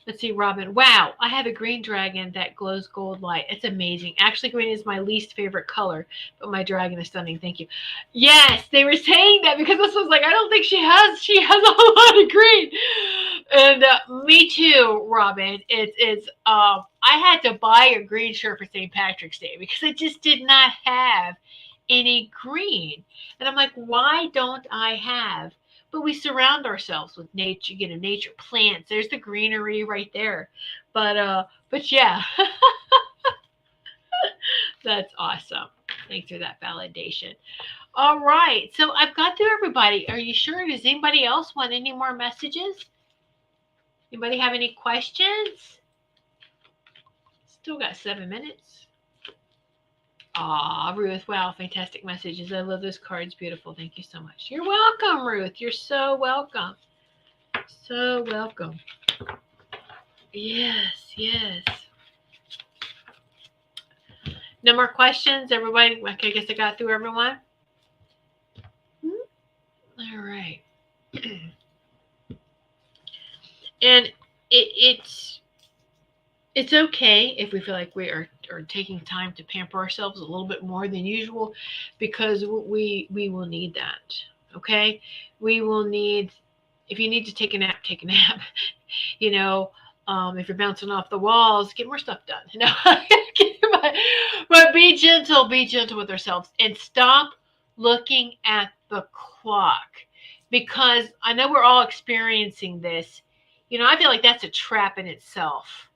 Let's see, Robin. Wow, I have a green dragon that glows gold light. It's amazing. Actually, green is my least favorite color, but my dragon is stunning. Thank you. Yes, they were saying that because this was like, I don't think she has a lot of green. And me too, Robin. It's I had to buy a green shirt for St. Patrick's Day because I just did not have any green. And I'm like, why don't I have? But we surround ourselves with nature, nature plants. There's the greenery right there. But yeah, that's awesome. Thanks for that validation. All right, so I've got through everybody. Are you sure? Does anybody else want any more messages? Anybody have any questions? Still got 7 minutes. Aw, Ruth, wow, fantastic messages. I love those cards. Beautiful. Thank you so much. You're welcome, Ruth. You're so welcome. So welcome. Yes. No more questions, everybody? I guess I got through everyone. All right. And it's okay if we feel like we are taking time to pamper ourselves a little bit more than usual, because we will need that. Okay, we will need, if you need to take a nap, take a nap. you know, if you're bouncing off the walls, get more stuff done. But be gentle with ourselves, and stop looking at the clock, because I know we're all experiencing this. I feel like that's a trap in itself.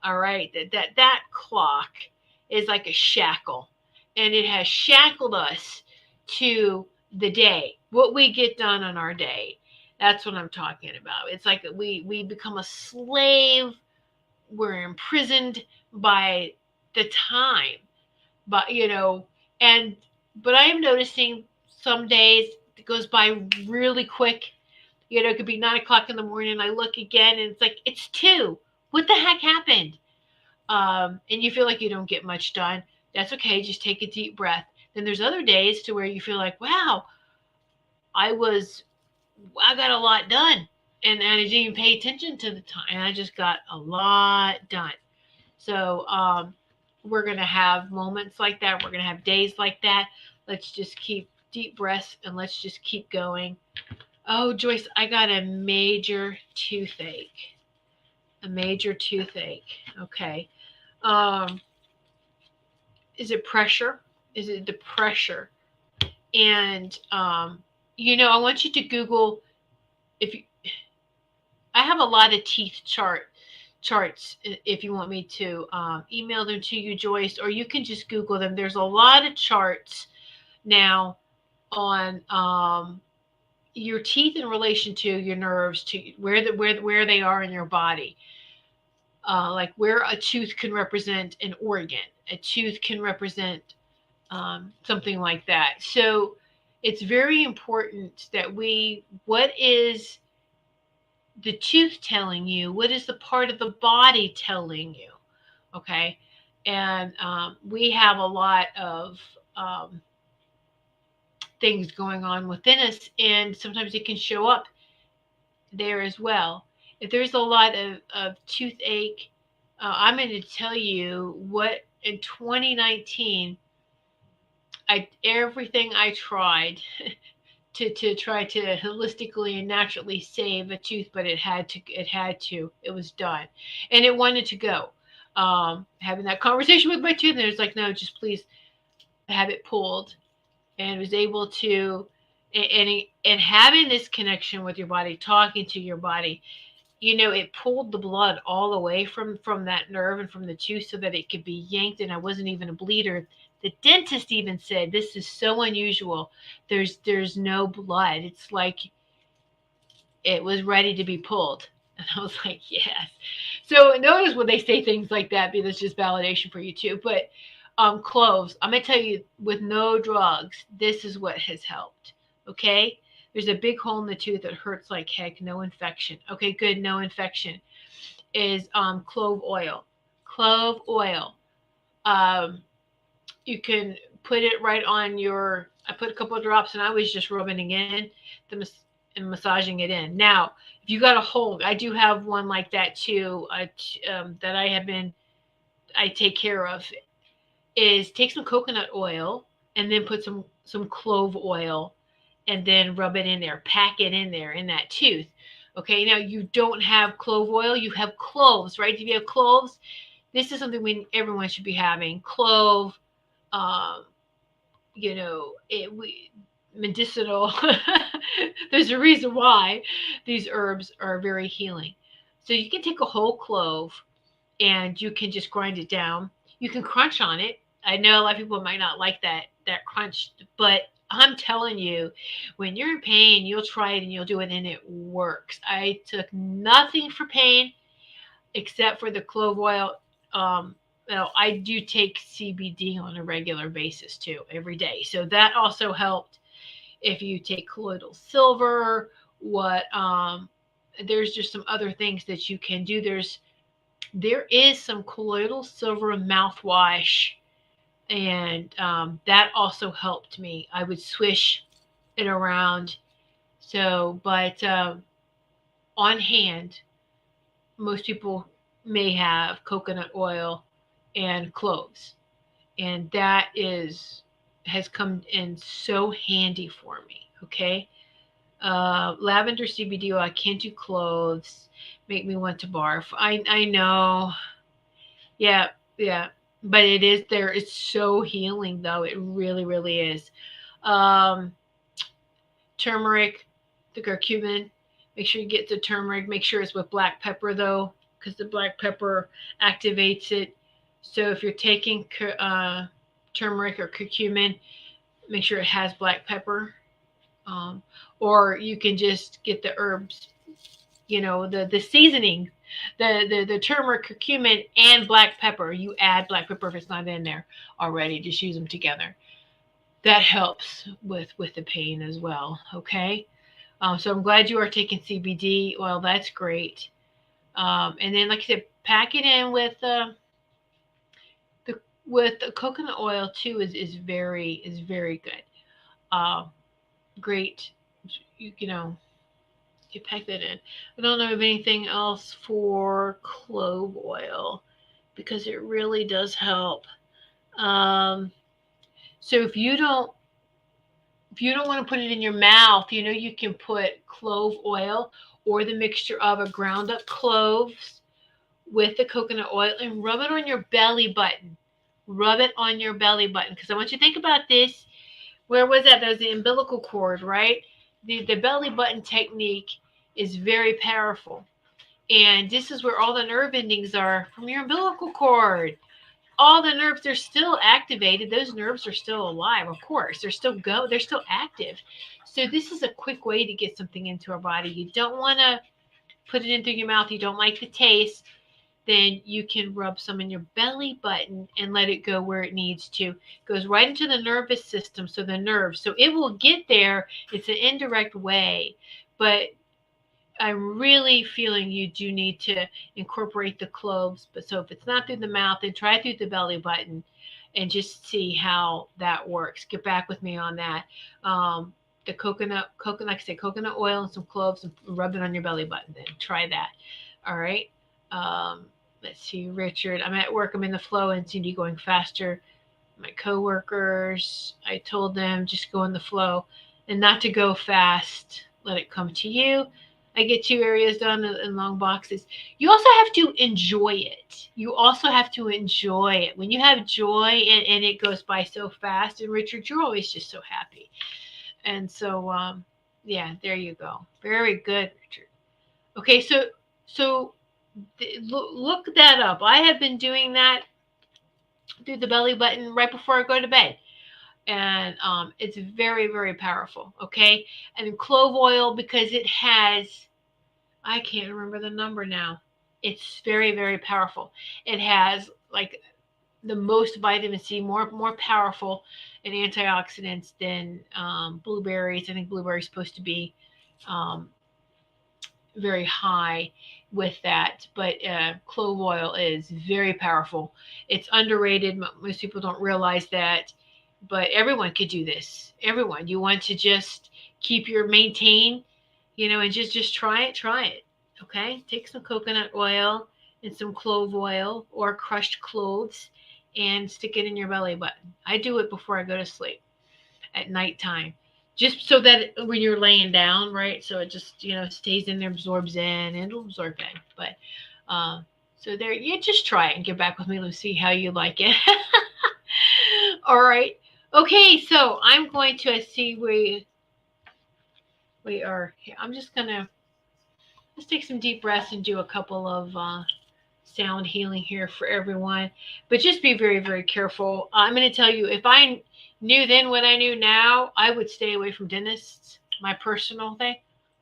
All right, that clock is like a shackle, and it has shackled us to the day, what we get done on our day. That's what I'm talking about. It's like we become a slave. We're imprisoned by the time, but and but I am noticing some days it goes by really quick. It could be 9 o'clock in the morning. I look again, and it's like it's 2. What the heck happened? And you feel like you don't get much done. That's okay. Just take a deep breath. Then there's other days to where you feel like, wow, I was, I got a lot done, and I didn't even pay attention to the time. And I just got a lot done. So we're gonna have moments like that. We're gonna have days like that. Let's just keep deep breaths, and let's just keep going. Oh, Joyce, I got a major toothache. A major toothache. Okay. Um, is it pressure? Is it the pressure? And I want you to Google, if you. I have a lot of teeth charts. If you want me to email them to you, Joyce, or you can just Google them. There's a lot of charts now on your teeth in relation to your nerves, to where they are in your body. Like where a tooth can represent an organ, a tooth can represent something like that. So it's very important that what is the tooth telling you? What is the part of the body telling you? Okay. And we have a lot of things going on within us, and sometimes it can show up there as well. If there's a lot of toothache, I'm going to tell you what in 2019, everything I tried to try to holistically and naturally save a tooth, but it was done, and it wanted to go. Having that conversation with my tooth, and it's like, no, just please have it pulled, and was able to, and having this connection with your body, talking to your body, it pulled the blood all the way from that nerve and from the tooth so that it could be yanked, and I wasn't even a bleeder. The dentist even said, this is so unusual. There's no blood. It's like it was ready to be pulled. And I was like, yes. So notice when they say things like that, because it's just validation for you too. But cloves, I'm gonna tell you, with no drugs, this is what has helped. Okay? There's a big hole in the tooth that hurts like heck, no infection. Okay, good, no infection. Is clove oil. Clove oil. Um, you can put it right on your. I put a couple of drops, and I was just rubbing it in the, and massaging it in. Now, if you got a hole, I do have one like that too. That I take care of. Is take some coconut oil, and then put some clove oil, and then rub it in there, pack it in there in that tooth. Okay, now you don't have clove oil, you have cloves, right? If you have cloves, this is something everyone should be having. Clove, um, medicinal. There's a reason why these herbs are very healing. So you can take a whole clove, and you can just grind it down. You can crunch on it. I know a lot of people might not like that crunch, but I'm telling you, when you're in pain, you'll try it and you'll do it, and it works. I took nothing for pain except for the clove oil. I do take CBD on a regular basis too, every day. So that also helped. If you take colloidal silver, there's just some other things that you can do. There is some colloidal silver mouthwash, and that also helped me. I would swish it around So, but on hand, most people may have coconut oil and cloves, and that is has come in so handy for me. Okay, lavender CBD oil. I can't do cloves. Make me want to barf. I know. Yeah, yeah. But it is there. It's so healing, though. It really, really is. Um, Turmeric, the curcumin. Make sure you get the turmeric. Make sure it's with black pepper, though, because the black pepper activates it. So if you're taking turmeric or curcumin, make sure it has black pepper. Um, or you can just get the herbs, the seasoning, the turmeric, curcumin, and black pepper. You add black pepper if it's not in there already. Just use them together. That helps with the pain as well. Okay. So I'm glad you are taking CBD oil. That's great. And then, like I said, pack it in the with the coconut oil too is very good. Uh, Great. You you pack that in. I don't know of anything else for clove oil because it really does help. Um, so if you don't want to put it in your mouth, you can put clove oil or the mixture of a ground up cloves with the coconut oil and rub it on your belly button. Rub it on your belly button because I want you to think about this. Where was that? That was the umbilical cord, right? The belly button technique is very powerful. And this is where all the nerve endings are from your umbilical cord. All the nerves are still activated. Those nerves are still alive, of course. They're still active. So this is a quick way to get something into our body. You don't want to put it in through your mouth. You don't like the taste. Then you can rub some in your belly button and let it go where it needs to. It goes right into the nervous system, so the nerves. So it will get there. It's an indirect way, but I'm really feeling you do need to incorporate the cloves. But so if it's not through the mouth, then try through the belly button and just see how that works. Get back with me on that. The coconut, like I say, coconut oil and some cloves and rub it on your belly button. Then try that. All right. Um, let's see, Richard. I'm at work. I'm in the flow and seem to be going faster. My coworkers, I told them just go in the flow and not to go fast. Let it come to you. I get 2 areas done in long boxes. You also have to enjoy it. You also have to enjoy it. When you have joy and it goes by so fast, and Richard, you're always just so happy. And so, yeah, there you go. Very good, Richard. Okay, so look that up. I have been doing that through the belly button right before I go to bed. And it's very, very powerful. Okay. And clove oil, because it has, I can't remember the number now. It's very, very powerful. It has like the most vitamin C, more powerful and antioxidants than blueberries. I think blueberries supposed to be um, very high with that, but clove oil is very powerful. It's underrated. Most people don't realize that, but everyone could do this. Everyone, you want to just keep your maintain, and just try it. Okay, take some coconut oil and some clove oil or crushed cloves and stick it in your belly button. I do it before I go to sleep at nighttime, just so that when you're laying down, right? So it just stays in there, absorbs in, and it'll absorb in. But so there, you just try it and get back with me. Let's see how you like it. All right. Okay, so I'm going to see we are here. I'm just gonna let's take some deep breaths and do a couple of sound healing here for everyone. But just be very, very careful. I'm going to tell you, if I knew then what I knew now, I would stay away from dentists. My personal thing,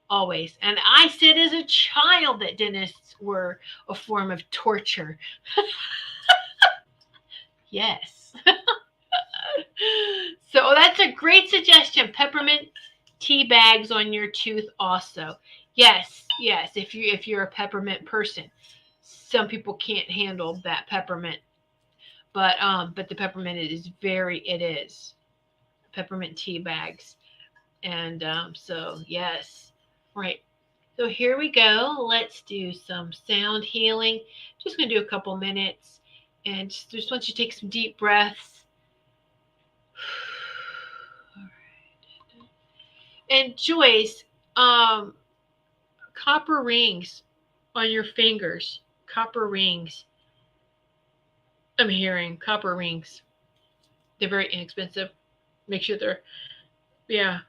always. And I said as a child that dentists were a form of torture. Yes. So that's a great suggestion. Peppermint tea bags on your tooth also. Yes, yes. If you're a peppermint person, some people can't handle that peppermint, but the peppermint it is peppermint tea bags. And so, yes. Right. So here we go. Let's do some sound healing. Just going to do a couple minutes. And just want you to take some deep breaths. And Joyce, copper rings on your fingers. Copper rings. I'm hearing copper rings. They're very inexpensive. Make sure they're, yeah,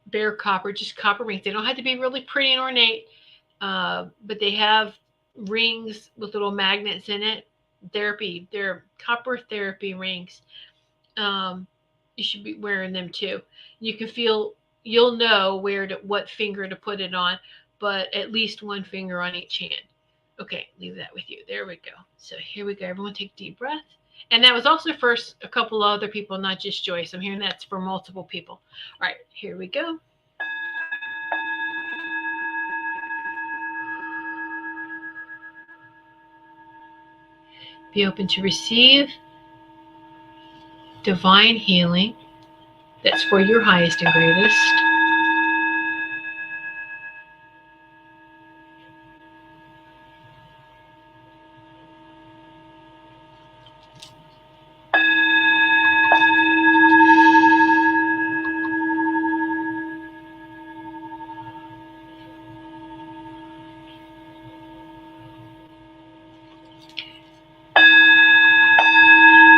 bare copper, just copper rings. They don't have to be really pretty and ornate, but they have rings with little magnets in it. They're copper therapy rings. You should be wearing them too. You can feel, you'll know what finger to put it on, but at least one finger on each hand. Okay, leave that with you. There we go. So here we go. Everyone take a deep breath. And that was also for a couple other people, not just Joyce. I'm hearing that's for multiple people. All right, here we go. Be open to receive divine healing that's for your highest and greatest.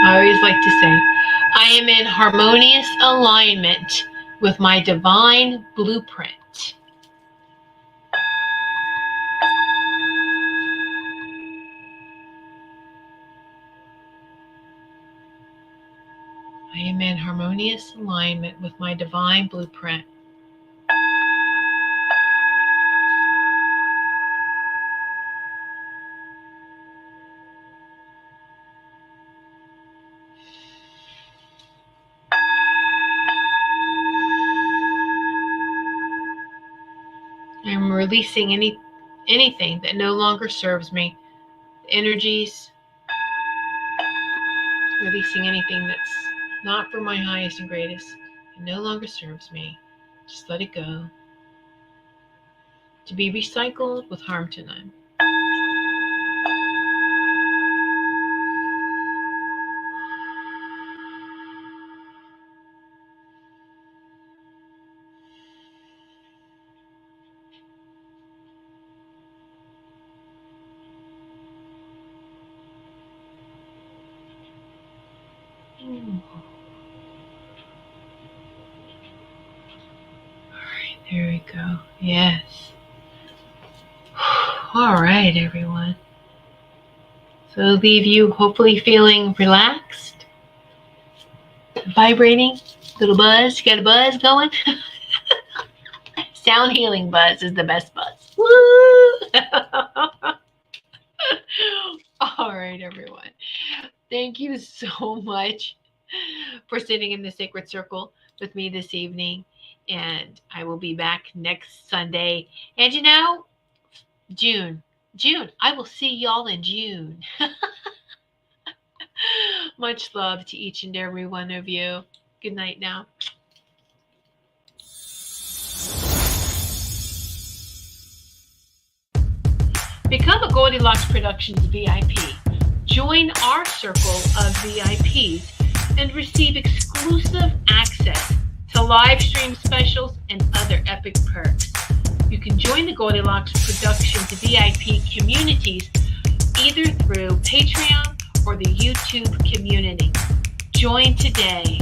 I always like to say, I am in harmonious alignment with my divine blueprint. I am in harmonious alignment with my divine blueprint. I'm releasing anything that no longer serves me. The energies, releasing anything that's not for my highest and greatest. It no longer serves me. Just let it go. To be recycled with harm to none. There we go. Yes. All right, everyone. So leave you hopefully feeling relaxed, vibrating, little buzz. You got a buzz going? Sound healing buzz is the best buzz. Woo! All right, everyone. Thank you so much for sitting in the sacred circle with me this evening. And I will be back next Sunday. And June, I will see y'all in June. Much love to each and every one of you. Good night now. Become a Goldylocks Productions VIP. Join our circle of VIPs and receive exclusive access to live stream specials and other epic perks. You can join the Goldylocks Productions VIP communities either through Patreon or the YouTube community. Join today.